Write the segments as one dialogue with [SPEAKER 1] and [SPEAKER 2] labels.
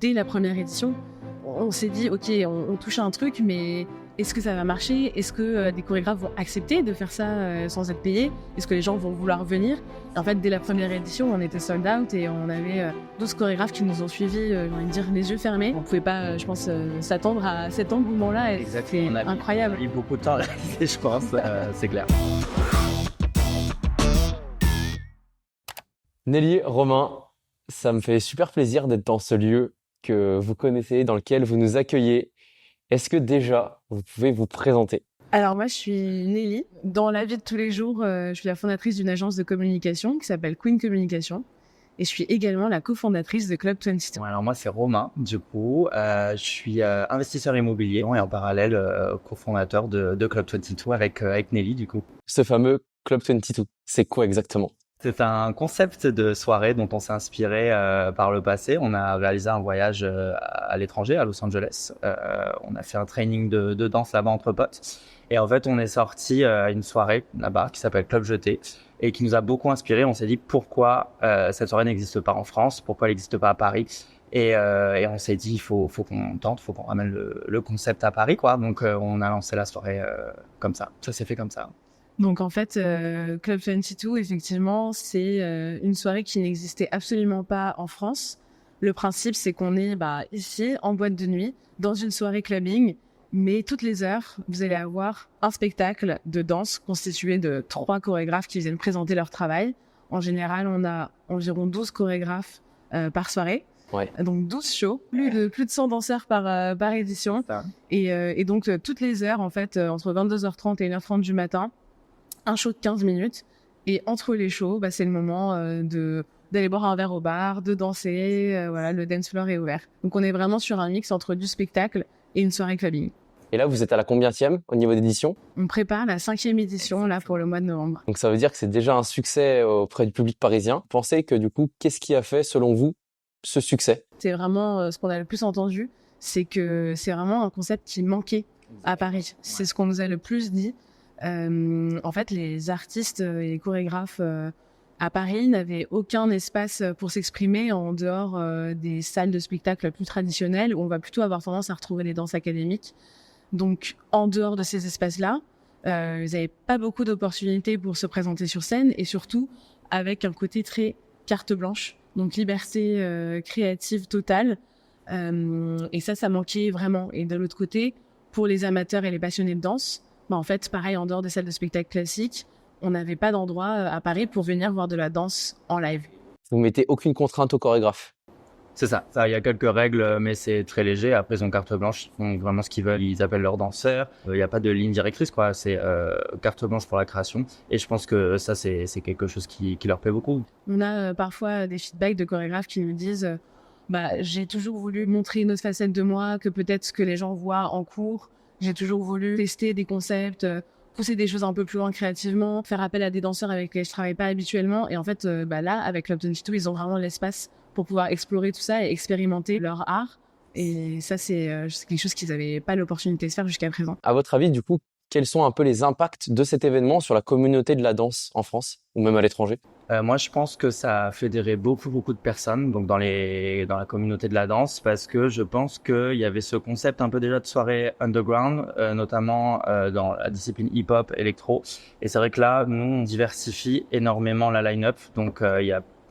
[SPEAKER 1] dès la première édition, on s'est dit, ok, on touche à un truc, mais est-ce que ça va marcher? Est-ce que des chorégraphes vont accepter de faire ça sans être payés? Est-ce que les gens vont vouloir venir? En fait, dès la première édition, on était sold out et on avait 12 chorégraphes qui nous ont suivis, j'ai envie de dire, les yeux fermés. On ne pouvait pas, je pense, s'attendre à cet engouement-là.
[SPEAKER 2] Exactement,
[SPEAKER 1] c'est incroyable.
[SPEAKER 2] On a mis beaucoup de temps à réaliser, je pense, c'est clair.
[SPEAKER 3] Nelly, Romain, ça me fait super plaisir d'être dans ce lieu que vous connaissez, dans lequel vous nous accueillez. Est-ce que déjà, vous pouvez vous présenter?
[SPEAKER 1] Alors moi, je suis Nelly. Dans la vie de tous les jours, je suis la fondatrice d'une agence de communication qui s'appelle Queen Communication. Et je suis également la cofondatrice de Club 22.
[SPEAKER 2] Bon, alors moi, c'est Romain, du coup. Je suis investisseur immobilier et en parallèle cofondateur de Club 22 avec Nelly, du coup.
[SPEAKER 3] Ce fameux Club 22, c'est quoi exactement?
[SPEAKER 2] C'est un concept de soirée dont on s'est inspiré par le passé. On a réalisé un voyage à l'étranger, à Los Angeles. On a fait un training de danse là-bas entre potes. Et en fait, on est sorti à une soirée là-bas qui s'appelle Club Jeté et qui nous a beaucoup inspiré. On s'est dit pourquoi cette soirée n'existe pas en France, pourquoi elle n'existe pas à Paris. Et on s'est dit, il faut qu'on tente, il faut qu'on ramène le concept à Paris, quoi. Donc, on a lancé la soirée comme ça. Ça s'est fait comme ça.
[SPEAKER 1] Donc en fait, Club 22, effectivement, c'est une soirée qui n'existait absolument pas en France. Le principe, c'est qu'on est ici, en boîte de nuit, dans une soirée clubbing, mais toutes les heures, vous allez avoir un spectacle de danse constitué de 3 chorégraphes qui viennent présenter leur travail. En général, on a environ 12 chorégraphes par soirée.
[SPEAKER 3] Ouais.
[SPEAKER 1] Donc 12 shows, plus de 100 danseurs par édition. Et donc toutes les heures, en fait, entre 22h30 et 1h30 du matin, un show de 15 minutes. Et entre les shows, c'est le moment d'aller boire un verre au bar, de danser. Voilà, le dance floor est ouvert. Donc on est vraiment sur un mix entre du spectacle et une soirée clubbing.
[SPEAKER 3] Et là, vous êtes à la combienième au niveau d'édition?
[SPEAKER 1] On prépare la 5e édition là pour le mois de novembre.
[SPEAKER 3] Donc ça veut dire que c'est déjà un succès auprès du public parisien. Vous pensez que du coup, qu'est-ce qui a fait, selon vous, ce succès?
[SPEAKER 1] C'est vraiment ce qu'on a le plus entendu, c'est que c'est vraiment un concept qui manquait à Paris. C'est ce qu'on nous a le plus dit. En fait, les artistes et les chorégraphes à Paris n'avaient aucun espace pour s'exprimer en dehors des salles de spectacle plus traditionnelles où on va plutôt avoir tendance à retrouver les danses académiques. Donc, en dehors de ces espaces-là, ils n'avaient pas beaucoup d'opportunités pour se présenter sur scène et surtout avec un côté très carte blanche, donc liberté créative totale. Et ça manquait vraiment. Et de l'autre côté, pour les amateurs et les passionnés de danse, en fait, pareil, en dehors des salles de spectacle classiques, on n'avait pas d'endroit à Paris pour venir voir de la danse en live.
[SPEAKER 3] Vous mettez aucune contrainte au chorégraphe?
[SPEAKER 2] C'est ça. Il y a quelques règles, mais c'est très léger. Après, ils ont carte blanche. Ils font vraiment ce qu'ils veulent. Ils appellent leurs danseurs. Il n'y a pas de ligne directrice, quoi. C'est carte blanche pour la création. Et je pense que ça, c'est quelque chose qui leur plaît beaucoup.
[SPEAKER 1] On a parfois des feedbacks de chorégraphes qui nous disent j'ai toujours voulu montrer une autre facette de moi que peut-être ce que les gens voient en cours. J'ai toujours voulu tester des concepts, pousser des choses un peu plus loin créativement, faire appel à des danseurs avec lesquels je travaille pas habituellement. Et en fait, là, avec Club 22, ils ont vraiment l'espace pour pouvoir explorer tout ça et expérimenter leur art. Et ça, c'est quelque chose qu'ils n'avaient pas l'opportunité de faire jusqu'à présent.
[SPEAKER 3] À votre avis, du coup, quels sont un peu les impacts de cet événement sur la communauté de la danse en France ou même à l'étranger?
[SPEAKER 2] Moi, je pense que ça a fédéré beaucoup de personnes donc dans la communauté de la danse parce que je pense qu'il y avait ce concept un peu déjà de soirée underground, notamment dans la discipline hip-hop, électro. Et c'est vrai que là, nous, on diversifie énormément la line-up. Donc,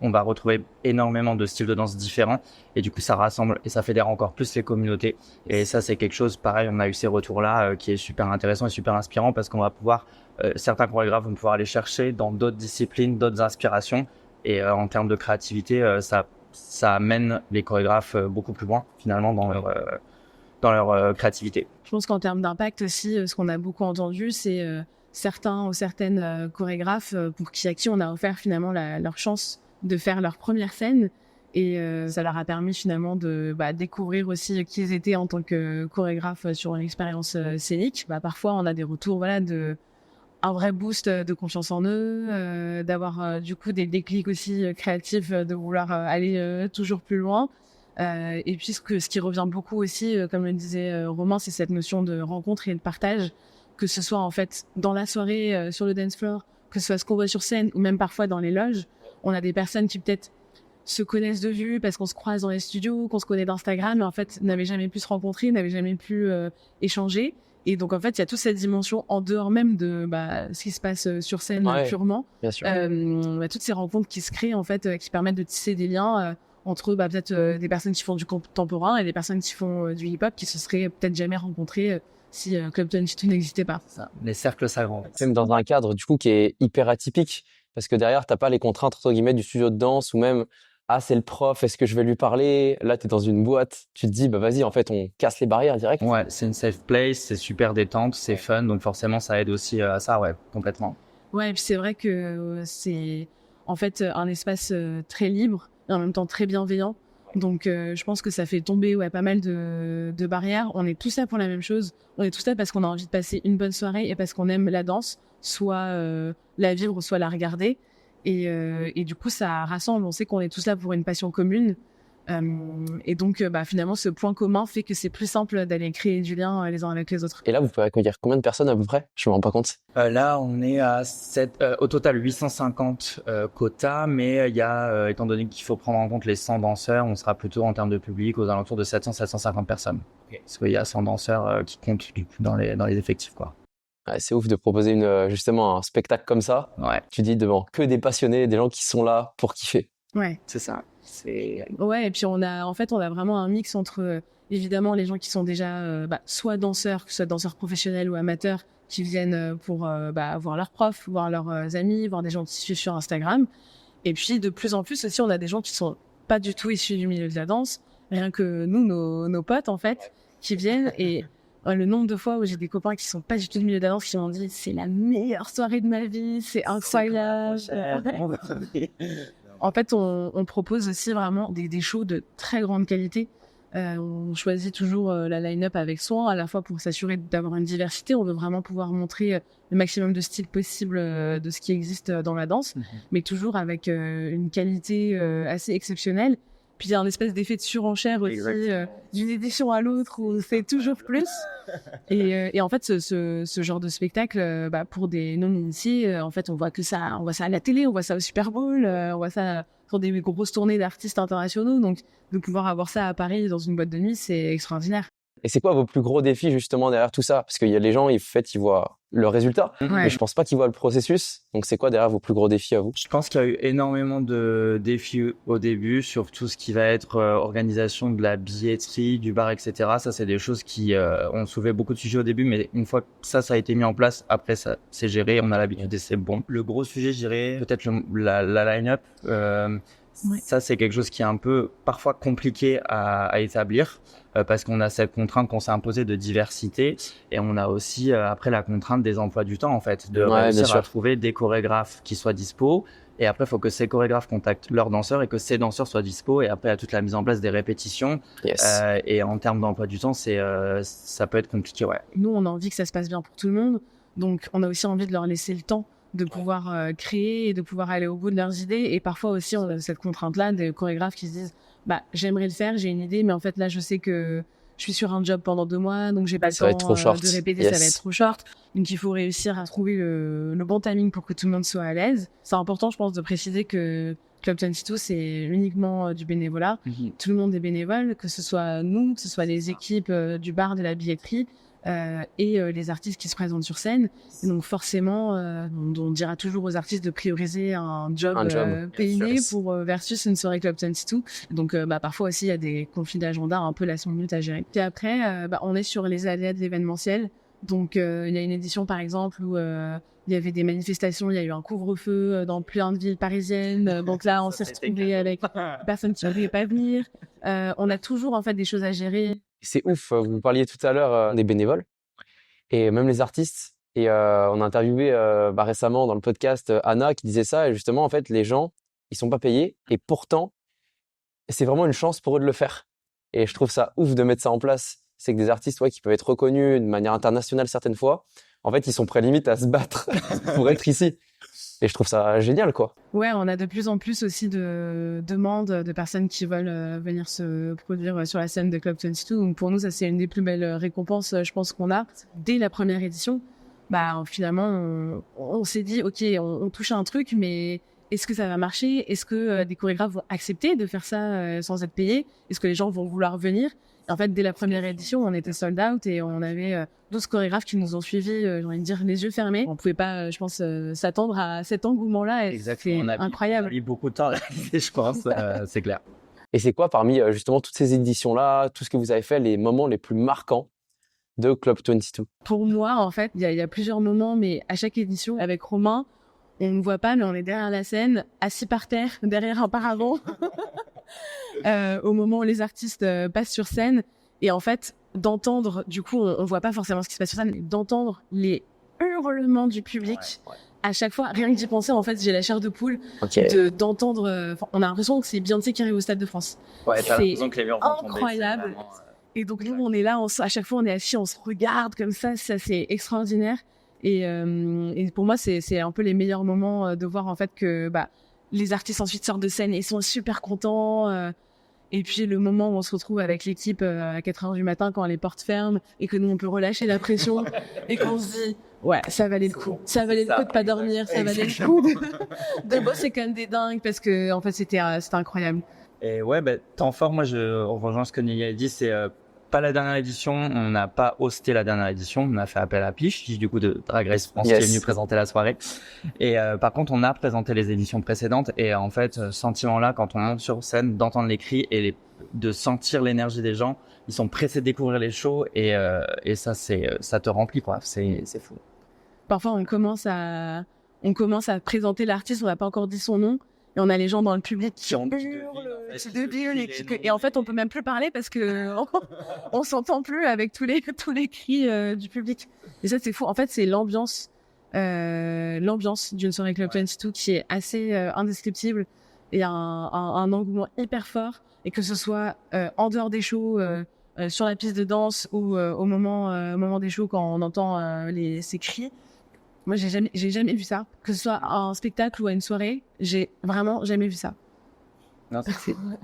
[SPEAKER 2] on va retrouver énormément de styles de danse différents et du coup ça rassemble et ça fédère encore plus les communautés et ça c'est quelque chose pareil, on a eu ces retours là qui est super intéressant et super inspirant parce qu'on va pouvoir certains chorégraphes vont pouvoir aller chercher dans d'autres disciplines, d'autres inspirations et en termes de créativité ça amène les chorégraphes beaucoup plus loin finalement dans leur créativité.
[SPEAKER 1] Je pense qu'en termes d'impact aussi, ce qu'on a beaucoup entendu, c'est certains ou certaines chorégraphes à qui on a offert finalement leur chance de faire leur première scène et ça leur a permis finalement de découvrir aussi qui ils étaient en tant que chorégraphe sur une expérience scénique. Parfois on a des retours de un vrai boost de confiance en eux, d'avoir du coup des déclics aussi créatifs, de vouloir aller toujours plus loin. Et puis ce qui revient beaucoup aussi, comme le disait Romain, c'est cette notion de rencontre et de partage, que ce soit en fait dans la soirée, sur le dance floor, que ce soit ce qu'on voit sur scène ou même parfois dans les loges. On a des personnes qui peut-être se connaissent de vue parce qu'on se croise dans les studios, qu'on se connaît d'Instagram, mais en fait n'avaient jamais pu se rencontrer, n'avaient jamais pu échanger. Et donc en fait, il y a toute cette dimension en dehors même de ce qui se passe sur scène purement.
[SPEAKER 3] Bien sûr.
[SPEAKER 1] Toutes ces rencontres qui se créent en fait, qui permettent de tisser des liens entre peut-être des personnes qui font du contemporain et des personnes qui font du hip-hop qui se seraient peut-être jamais rencontrées si Club 22 n'existait pas.
[SPEAKER 2] Ça. Les cercles s'agrandissent.
[SPEAKER 3] Même dans un cadre du coup qui est hyper atypique, parce que derrière t'as pas les contraintes entre guillemets du studio de danse ou même c'est le prof, est-ce que je vais lui parler? Là, t'es dans une boîte, tu te dis, vas-y, en fait, on casse les barrières direct.
[SPEAKER 2] Ouais, c'est une safe place, c'est super détente, c'est fun, donc forcément, ça aide aussi à ça, ouais, complètement.
[SPEAKER 1] Ouais, et puis c'est vrai que c'est en fait un espace très libre et en même temps très bienveillant. Donc, je pense que ça fait tomber pas mal de barrières. On est tous là pour la même chose. On est tous là parce qu'on a envie de passer une bonne soirée et parce qu'on aime la danse, soit la vivre, soit la regarder. Et du coup, ça rassemble. On sait qu'on est tous là pour une passion commune. Et donc, finalement, ce point commun fait que c'est plus simple d'aller créer du lien les uns avec les autres.
[SPEAKER 3] Et là, vous pouvez accueillir combien de personnes à peu près? Je me rends pas compte.
[SPEAKER 2] Là, on est à au total 850 quotas, mais il y a, étant donné qu'il faut prendre en compte les 100 danseurs, on sera plutôt en termes de public aux alentours de 700-750 personnes. Parce qu'il y a 100 danseurs qui comptent dans les effectifs, quoi.
[SPEAKER 3] Ouais, c'est ouf de proposer justement un spectacle comme ça.
[SPEAKER 2] Ouais.
[SPEAKER 3] Tu dis devant que des passionnés, des gens qui sont là pour kiffer.
[SPEAKER 1] Ouais.
[SPEAKER 2] C'est ça.
[SPEAKER 1] Ouais, et puis on a vraiment un mix entre évidemment les gens qui sont déjà soit danseurs, que ce soit danseurs professionnels ou amateurs, qui viennent pour voir leurs profs, voir leurs amis, voir des gens qui suivent sur Instagram. Et puis de plus en plus aussi, on a des gens qui sont pas du tout issus du milieu de la danse, rien que nous, nos potes en fait, qui viennent et le nombre de fois où j'ai des copains qui sont pas du tout du milieu de la danse qui m'ont dit c'est la meilleure soirée de ma vie, c'est incroyable. En fait, on propose aussi vraiment des shows de très grande qualité. On choisit toujours la line-up avec soin, à la fois pour s'assurer d'avoir une diversité. On veut vraiment pouvoir montrer le maximum de styles possible de ce qui existe dans la danse, mais toujours avec une qualité assez exceptionnelle. Puis il y a un espèce d'effet de surenchère aussi, d'une édition à l'autre, où c'est toujours plus. Et en fait, ce genre de spectacle, pour des non-initiés, en fait, on voit ça à la télé, on voit ça au Super Bowl, on voit ça sur des grosses tournées d'artistes internationaux. Donc, de pouvoir avoir ça à Paris dans une boîte de nuit, c'est extraordinaire.
[SPEAKER 3] Et c'est quoi vos plus gros défis justement derrière tout ça? Parce qu'il y a les gens, ils voient le résultat, mais je pense pas qu'ils voient le processus. Donc c'est quoi derrière vos plus gros défis à vous?
[SPEAKER 2] Je pense qu'il y a eu énormément de défis au début sur tout ce qui va être organisation de la billetterie, du bar, etc. Ça, c'est des choses qui ont soulevé beaucoup de sujets au début, mais une fois que ça a été mis en place, après ça c'est géré, on a l'habitude et c'est bon. Le gros sujet, je dirais, peut-être la line-up. Ça, c'est quelque chose qui est un peu parfois compliqué à établir parce qu'on a cette contrainte qu'on s'est imposée de diversité et on a aussi après la contrainte des emplois du temps en fait, de réussir à trouver des chorégraphes qui soient dispo et après il faut que ces chorégraphes contactent leurs danseurs et que ces danseurs soient dispo et après il y a toute la mise en place des répétitions et en termes d'emploi du temps ça peut être compliqué.
[SPEAKER 1] Nous on a envie que ça se passe bien pour tout le monde, donc on a aussi envie de leur laisser le temps de pouvoir créer et de pouvoir aller au bout de leurs idées. Et parfois aussi, on a cette contrainte-là des chorégraphes qui se disent j'aimerais le faire, j'ai une idée, mais en fait là, je sais que je suis sur un job pendant 2 mois, donc j'ai pas le temps de répéter, ça va être trop short. Donc il faut réussir à trouver le bon timing pour que tout le monde soit à l'aise. C'est important, je pense, de préciser que Club 22, c'est uniquement du bénévolat. Tout le monde est bénévole, que ce soit nous, que ce soit les équipes du bar, de la billetterie, et les artistes qui se présentent sur scène. Et donc forcément, on dira toujours aux artistes de prioriser un job payé pour versus une soirée Club 22. Donc parfois aussi il y a des conflits d'agenda un peu last minute à gérer. Puis après, on est sur les aléas de l'événementiel. Donc il y a une édition par exemple où il y avait des manifestations, il y a eu un couvre-feu dans plein de villes parisiennes. Donc là, on s'est retrouvés avec des personnes qui ne pouvaient pas venir. On a toujours en fait des choses à gérer.
[SPEAKER 3] C'est ouf, vous parliez tout à l'heure des bénévoles et même les artistes. Et on a interviewé récemment dans le podcast Anna qui disait ça. Et justement, en fait, les gens, ils sont pas payés et pourtant, c'est vraiment une chance pour eux de le faire. Et je trouve ça ouf de mettre ça en place. C'est que des artistes qui peuvent être reconnus de manière internationale certaines fois, en fait, ils sont prêts limite à se battre pour être ici. Et je trouve ça génial, quoi.
[SPEAKER 1] Ouais, on a de plus en plus aussi de demandes de personnes qui veulent venir se produire sur la scène de Club 22. Donc pour nous, ça c'est une des plus belles récompenses, je pense, qu'on a. Dès la première édition, finalement, on s'est dit, ok, on touche à un truc, mais est-ce que ça va marcher? Est-ce que des chorégraphes vont accepter de faire ça sans être payés? Est-ce que les gens vont vouloir venir? Et en fait, dès la première édition, on était sold out et on avait 12 chorégraphes qui nous ont suivis, j'ai envie de dire, les yeux fermés. On pouvait pas, je pense, s'attendre à cet engouement-là.
[SPEAKER 2] Exactement.
[SPEAKER 1] C'est incroyable.
[SPEAKER 2] On a mis beaucoup de temps à réaliser, je pense, c'est clair.
[SPEAKER 3] Et c'est quoi parmi justement toutes ces éditions-là, tout ce que vous avez fait, les moments les plus marquants de Club 22?
[SPEAKER 1] Pour moi, en fait, il y a plusieurs moments, mais à chaque édition, avec Romain, on ne voit pas, mais on est derrière la scène, assis par terre, derrière un paravent, au moment où les artistes passent sur scène. Et en fait, d'entendre, du coup, on voit pas forcément ce qui se passe sur scène, mais d'entendre les hurlements du public. Ouais. À chaque fois, rien que d'y penser, en fait, j'ai la chair de poule d'entendre. On a l'impression que c'est Beyoncé qui arrive au Stade de France.
[SPEAKER 2] Ouais, t'as l'impression que les murs vont tomber.
[SPEAKER 1] Incroyable. Vraiment, et donc nous, on est là, à chaque fois, on est assis, on se regarde comme ça c'est extraordinaire. Et pour moi, c'est un peu les meilleurs moments de voir en fait que les artistes ensuite sortent de scène et ils sont super contents. Et puis le moment où on se retrouve avec l'équipe à 4h du matin quand les portes ferment et que nous on peut relâcher la pression et qu'on se dit ouais, ça valait le coup. Ça valait le coup de pas dormir, ça valait le coup de bosser comme des dingues parce que en fait c'était incroyable.
[SPEAKER 2] Et ouais, temps fort, moi je rejoins ce que Nelly a dit, c'est pas la dernière édition, on n'a pas hosté la dernière édition, on a fait appel à Piche, du coup de Drag Race France qui est venu présenter la soirée. Et par contre, on a présenté les éditions précédentes et en fait, ce sentiment-là, quand on monte sur scène, d'entendre les cris et de sentir l'énergie des gens, ils sont pressés de découvrir les shows et ça, ça te remplit quoi, c'est fou.
[SPEAKER 1] Parfois, on commence à présenter l'artiste, on n'a pas encore dit son nom. Et on a les gens dans le public qui hurlent, et en fait on peut même plus parler parce que on s'entend plus avec tous les cris du public. Et ça c'est fou. En fait c'est l'ambiance d'une soirée Club 22 qui est assez indescriptible et un engouement hyper fort. Et que ce soit en dehors des shows, sur la piste de danse ou au moment des shows quand on entend ces cris. Moi, j'ai jamais vu ça. Que ce soit un spectacle ou à une soirée, j'ai vraiment jamais vu ça.
[SPEAKER 2] Non,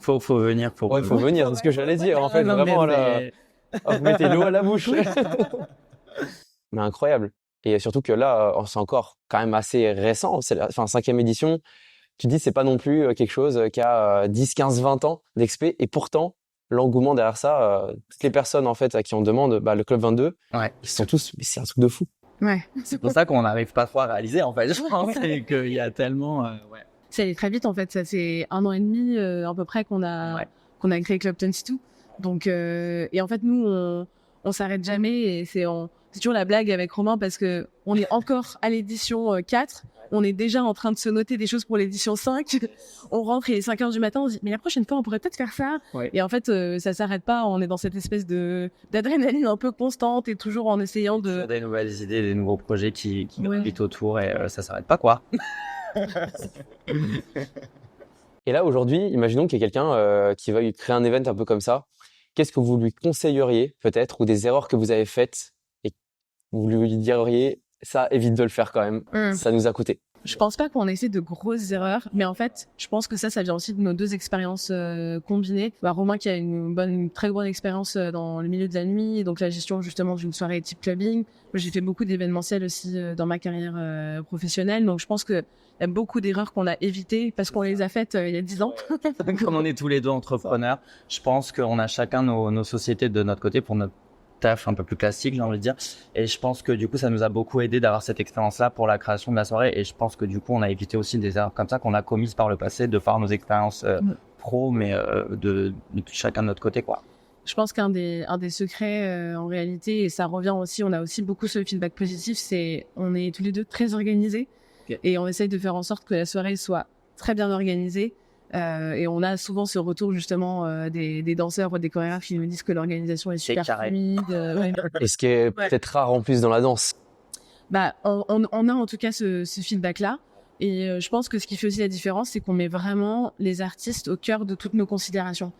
[SPEAKER 2] faut venir pour.
[SPEAKER 3] Ouais, faut venir, c'est ce que j'allais dire. En fait, non, vraiment, là, vous mettez l'eau à la bouche. Mais incroyable. Et surtout que là, c'est encore quand même assez récent. C'est la 5e édition. Tu dis, c'est pas non plus quelque chose qui a 10, 15, 20 ans d'expé. Et pourtant, l'engouement derrière ça, toutes les personnes, en fait, à qui on demande, le Club 22, ils sont tous, mais c'est un truc de fou.
[SPEAKER 1] Ouais.
[SPEAKER 2] C'est pour ça qu'on n'arrive pas trop à réaliser, en fait. Je pense qu'il y a tellement,
[SPEAKER 1] Ça allait très vite, en fait. Ça fait 1 an et demi, à peu près qu'on a créé Club 22. Donc, et en fait, nous, on s'arrête jamais et c'est toujours la blague avec Romain parce que on est encore à l'édition 4. On est déjà en train de se noter des choses pour l'édition 5. On rentre, il est 5h du matin, on se dit, mais la prochaine fois, on pourrait peut-être faire ça. Ouais. Et en fait, ça s'arrête pas. On est dans cette espèce d'adrénaline un peu constante et toujours en essayant de...
[SPEAKER 2] Sur des nouvelles idées, des nouveaux projets qui gravitent autour et ça s'arrête pas, quoi.
[SPEAKER 3] Et là, aujourd'hui, imaginons qu'il y ait quelqu'un qui veuille créer un event un peu comme ça. Qu'est-ce que vous lui conseilleriez, peut-être, ou des erreurs que vous avez faites et vous lui diriez, ça, évite de le faire quand même. Ça nous a coûté.
[SPEAKER 1] Je pense pas qu'on ait fait de grosses erreurs, mais en fait, je pense que ça vient aussi de nos 2 expériences combinées. Romain qui a une très bonne expérience dans le milieu de la nuit, donc la gestion justement d'une soirée type clubbing. J'ai fait beaucoup d'événementiels aussi dans ma carrière professionnelle, donc je pense que il y a beaucoup d'erreurs qu'on a évitées parce qu'on les a faites il y a 10 ans.
[SPEAKER 2] Comme on est tous les 2 entrepreneurs, je pense qu'on a chacun nos sociétés de notre côté pour notre taf un peu plus classique, j'ai envie de dire. Et je pense que du coup, ça nous a beaucoup aidé d'avoir cette expérience-là pour la création de la soirée. Et je pense que du coup, on a évité aussi des erreurs comme ça qu'on a commises par le passé de faire nos expériences pro, mais de chacun de notre côté, quoi.
[SPEAKER 1] Je pense qu'un des secrets en réalité, et ça revient aussi, on a aussi beaucoup ce feedback positif, c'est on est tous les 2 très organisés et on essaye de faire en sorte que la soirée soit très bien organisée. Et on a souvent ce retour justement des danseurs ou des chorégraphes qui nous disent que l'organisation est super fluide.
[SPEAKER 3] Et ce qui est peut-être rare en plus dans la danse.
[SPEAKER 1] On a en tout cas ce feedback-là. Et je pense que ce qui fait aussi la différence, c'est qu'on met vraiment les artistes au cœur de toutes nos considérations.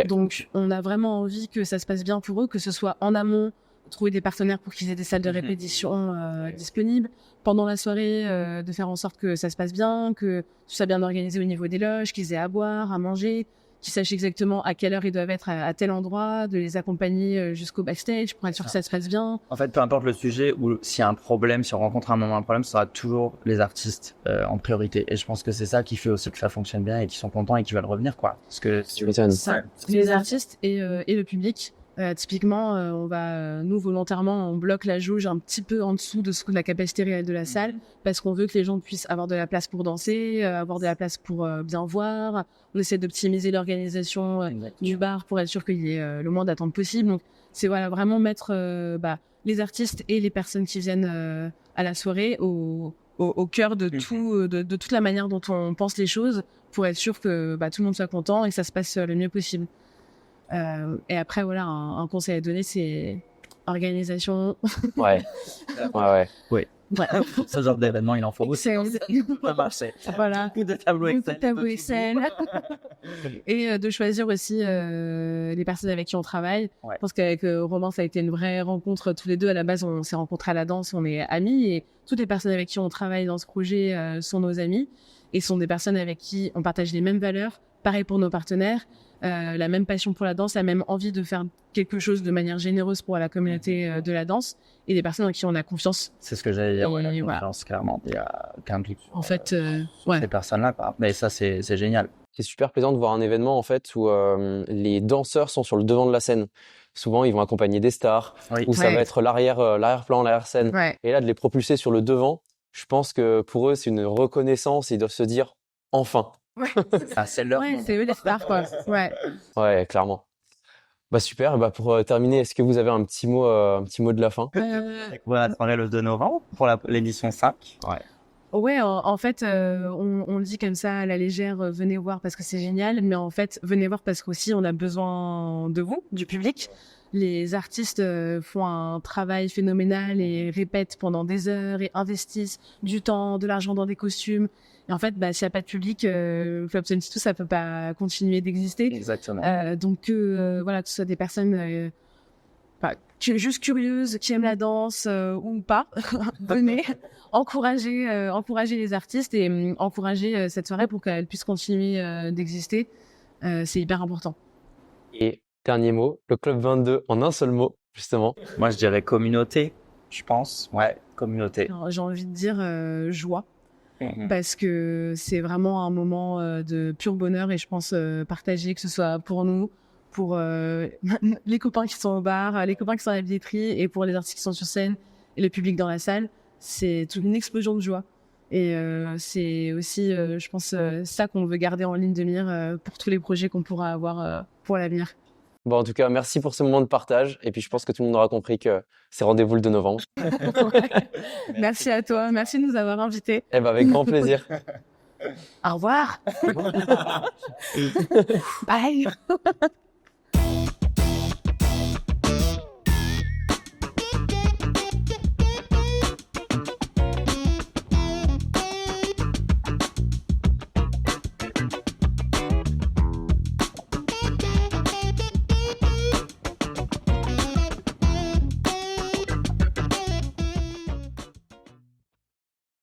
[SPEAKER 1] Donc, on a vraiment envie que ça se passe bien pour eux, que ce soit en amont, trouver des partenaires pour qu'ils aient des salles de répétition disponibles. Pendant la soirée, de faire en sorte que ça se passe bien, que tout soit bien organisé au niveau des loges, qu'ils aient à boire, à manger. qu'ils sachent exactement à quelle heure ils doivent être à tel endroit, de les accompagner jusqu'au backstage pour être sûr que ça se passe bien.
[SPEAKER 2] En fait, peu importe le sujet ou s'il y a un problème, si on rencontre un problème, ce sera toujours les artistes en priorité. Et je pense que c'est ça qui fait aussi que ça fonctionne bien et qu'ils sont contents et qu'ils veulent revenir, quoi. Parce que
[SPEAKER 3] Tu m'étonnes.
[SPEAKER 1] ça, les artistes et le public. Typiquement, on va, nous volontairement, on bloque la jauge un petit peu en dessous de la capacité réelle de la salle, parce qu'on veut que les gens puissent avoir de la place pour danser, avoir de la place pour bien voir. On essaie d'optimiser l'organisation du bar pour être sûr qu'il y ait le moins d'attente possible. Donc, c'est voilà vraiment mettre les artistes et les personnes qui viennent à la soirée au cœur de tout, de toute la manière dont on pense les choses, pour être sûr que tout le monde soit content et que ça se passe le mieux possible. Et après, voilà, un conseil à donner, c'est organisation.
[SPEAKER 3] Ouais. Ouais.
[SPEAKER 2] Oui.
[SPEAKER 1] Ouais.
[SPEAKER 2] Ce genre d'événement, il en faut aussi.
[SPEAKER 1] Ça
[SPEAKER 2] marcher.
[SPEAKER 1] Voilà.
[SPEAKER 2] Beaucoup de tableaux Excel.
[SPEAKER 1] Tableau Excel. Et de choisir aussi les personnes avec qui on travaille.
[SPEAKER 2] Ouais.
[SPEAKER 1] Je pense qu'avec Romain, ça a été une vraie rencontre tous les deux. À la base, on s'est rencontrés à la danse, on est amis. Et toutes les personnes avec qui on travaille dans ce projet sont nos amis. Et sont des personnes avec qui on partage les mêmes valeurs. Pareil pour nos partenaires. La même passion pour la danse, la même envie de faire quelque chose de manière généreuse pour la communauté de la danse, et des personnes en qui on a confiance.
[SPEAKER 2] C'est ce que j'allais dire,
[SPEAKER 1] Et
[SPEAKER 2] la
[SPEAKER 1] voilà.
[SPEAKER 2] confiance, clairement. Il y a qu'un truc
[SPEAKER 1] En fait,
[SPEAKER 2] sur
[SPEAKER 1] ouais.
[SPEAKER 2] ces personnes-là, quoi. Mais ça, c'est génial.
[SPEAKER 3] C'est super plaisant de voir un événement en fait où les danseurs sont sur le devant de la scène. Souvent, ils vont accompagner des stars,
[SPEAKER 2] Oui.
[SPEAKER 3] où ça
[SPEAKER 1] Ouais.
[SPEAKER 3] va être l'arrière-plan, l'arrière-scène.
[SPEAKER 1] Ouais.
[SPEAKER 3] Et là, de les propulser sur le devant, je pense que pour eux, c'est une reconnaissance. Ils doivent se dire enfin.
[SPEAKER 2] Ah, c'est leur
[SPEAKER 1] Ouais,
[SPEAKER 2] moment.
[SPEAKER 1] c'est eux les stars, quoi. Ouais.
[SPEAKER 3] Ouais, clairement. Bah super. Bah pour terminer, est-ce que vous avez un petit mot de la fin?
[SPEAKER 2] Voilà, la soirée le 2 novembre pour l'édition 5. Ouais.
[SPEAKER 1] Ouais, en fait, on le dit comme ça à la légère, venez voir parce que c'est génial, mais en fait, venez voir parce qu'aussi on a besoin de vous, du public. Les artistes font un travail phénoménal et répètent pendant des heures et investissent du temps, de l'argent dans des costumes. Et en fait, s'il n'y a pas de public, Flop 22, ça peut pas continuer d'exister.
[SPEAKER 2] Exactement.
[SPEAKER 1] Donc, voilà, que ce soit des personnes juste curieuses, qui aiment la danse ou pas, venez encourager les artistes et encourager cette soirée pour qu'elle puisse continuer d'exister. C'est hyper important.
[SPEAKER 3] Et dernier mot, le Club 22 en un seul mot, justement.
[SPEAKER 2] Moi, je dirais communauté, je pense. Ouais, communauté.
[SPEAKER 1] Alors, j'ai envie de dire joie,
[SPEAKER 2] Mhm.
[SPEAKER 1] parce que c'est vraiment un moment de pur bonheur et je pense partagé, que ce soit pour nous, pour les copains qui sont au bar, les copains qui sont à la billetterie et pour les artistes qui sont sur scène et le public dans la salle. C'est toute une explosion de joie. Et c'est aussi, je pense, ça qu'on veut garder en ligne de mire pour tous les projets qu'on pourra avoir pour l'avenir.
[SPEAKER 3] Bon, en tout cas, merci pour ce moment de partage. Et puis, je pense que tout le monde aura compris que c'est rendez-vous le 2 novembre.
[SPEAKER 1] Merci à toi, merci de nous avoir invités.
[SPEAKER 3] Eh ben, avec grand plaisir.
[SPEAKER 1] Au revoir. Bye.